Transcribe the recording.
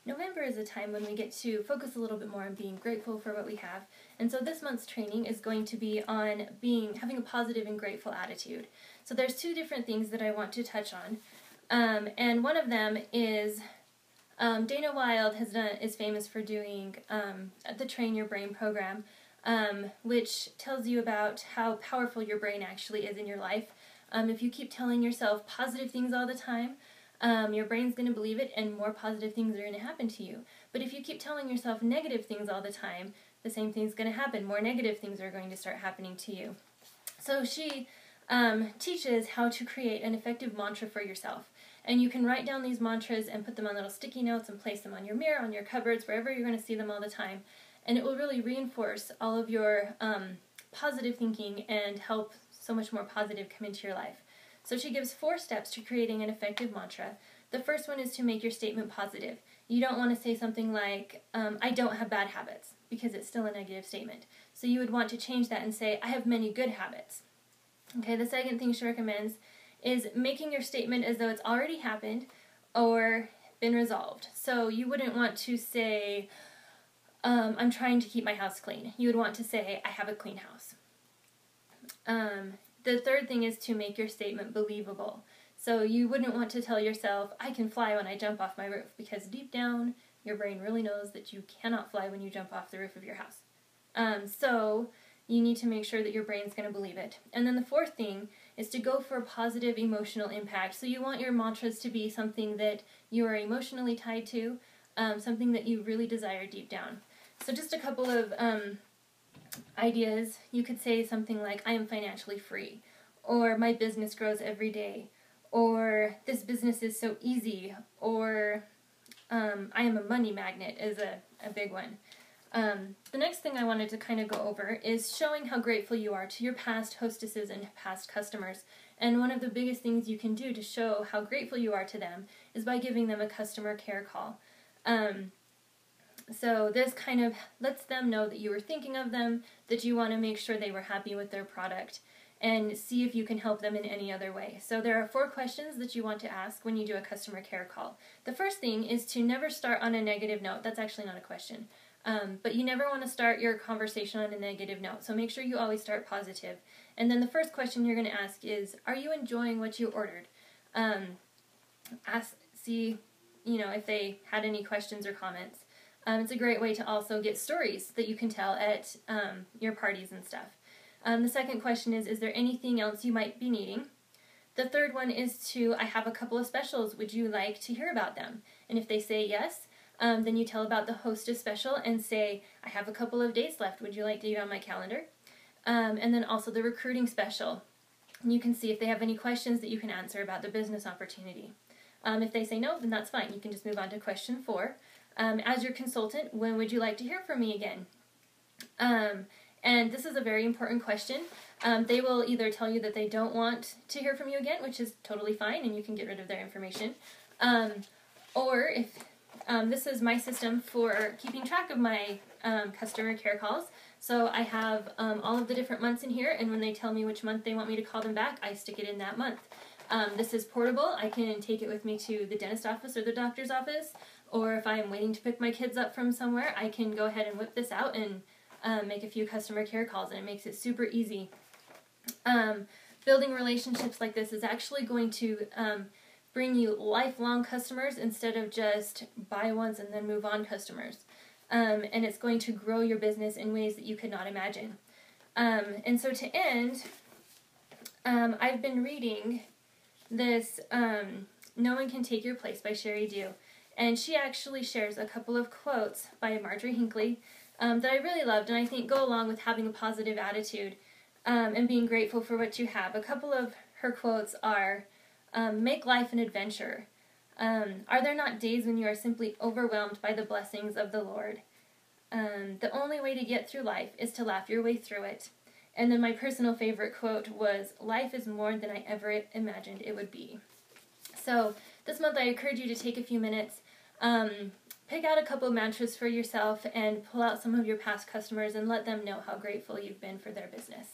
November is a time when we get to focus a little bit more on being grateful for what we have. And so this month's training is going to be on having a positive and grateful attitude. So there's two different things that I want to touch on. And one of them is Dana Wilde is famous for doing the Train Your Brain program, which tells you about how powerful your brain actually is in your life. If you keep telling yourself positive things all the time, your brain's going to believe it and more positive things are going to happen to you. But if you keep telling yourself negative things all the time, the same thing's going to happen. More negative things are going to start happening to you. So she teaches how to create an effective mantra for yourself. And you can write down these mantras and put them on little sticky notes and place them on your mirror, on your cupboards, wherever you're going to see them all the time. And it will really reinforce all of your positive thinking and help so much more positive come into your life. So she gives 4 steps to creating an effective mantra. The first one is to make your statement positive. You don't want to say something like, I don't have bad habits, because it's still a negative statement. So you would want to change that and say, I have many good habits. Okay, the second thing she recommends is making your statement as though it's already happened or been resolved. So you wouldn't want to say, I'm trying to keep my house clean. You would want to say, I have a clean house. The third thing is to make your statement believable. So you wouldn't want to tell yourself, I can fly when I jump off my roof, because deep down, your brain really knows that you cannot fly when you jump off the roof of your house. So you need to make sure that your brain's going to believe it. And then the fourth thing is to go for a positive emotional impact. So you want your mantras to be something that you are emotionally tied to, something that you really desire deep down. So just a couple of ideas. You could say something like, I am financially free, or my business grows every day, or this business is so easy, or I am a money magnet is a big one. The next thing I wanted to kind of go over is showing how grateful you are to your past hostesses and past customers. And one of the biggest things you can do to show how grateful you are to them is by giving them a customer care call. So this kind of lets them know that you were thinking of them, that you want to make sure they were happy with their product, and see if you can help them in any other way. So there are 4 questions that you want to ask when you do a customer care call. The first thing is to never start on a negative note. That's actually not a question. But you never want to start your conversation on a negative note, so make sure you always start positive. And then the first question you're going to ask is, are you enjoying what you ordered? See, if they had any questions or comments. It's a great way to also get stories that you can tell at your parties and stuff. The second question is there anything else you might be needing? The third one is I have a couple of specials. Would you like to hear about them? And if they say yes, then you tell about the hostess special and say, I have a couple of dates left. Would you like to get on my calendar? And then also the recruiting special. And you can see if they have any questions that you can answer about the business opportunity. If they say no, then that's fine. You can just move on to question 4. As your consultant, when would you like to hear from me again? And this is a very important question. They will either tell you that they don't want to hear from you again, which is totally fine, and you can get rid of their information. Or if this is my system for keeping track of my customer care calls. So I have all of the different months in here, and when they tell me which month they want me to call them back, I stick it in that month. This is portable. I can take it with me to the dentist office or the doctor's office, or if I'm waiting to pick my kids up from somewhere, I can go ahead and whip this out and make a few customer care calls, and it makes it super easy. Building relationships like this is actually going to bring you lifelong customers instead of just buy once and then move on customers. And it's going to grow your business in ways that you could not imagine. And so to end, I've been reading this No One Can Take Your Place by Sherry Dew. And she actually shares a couple of quotes by Marjorie Hinckley that I really loved, and I think go along with having a positive attitude and being grateful for what you have. A couple of her quotes are, make life an adventure. Are there not days when you are simply overwhelmed by the blessings of the Lord? The only way to get through life is to laugh your way through it. And then my personal favorite quote was, life is more than I ever imagined it would be. So this month I encourage you to take a few minutes, pick out a couple of mantras for yourself and pull out some of your past customers and let them know how grateful you've been for their business.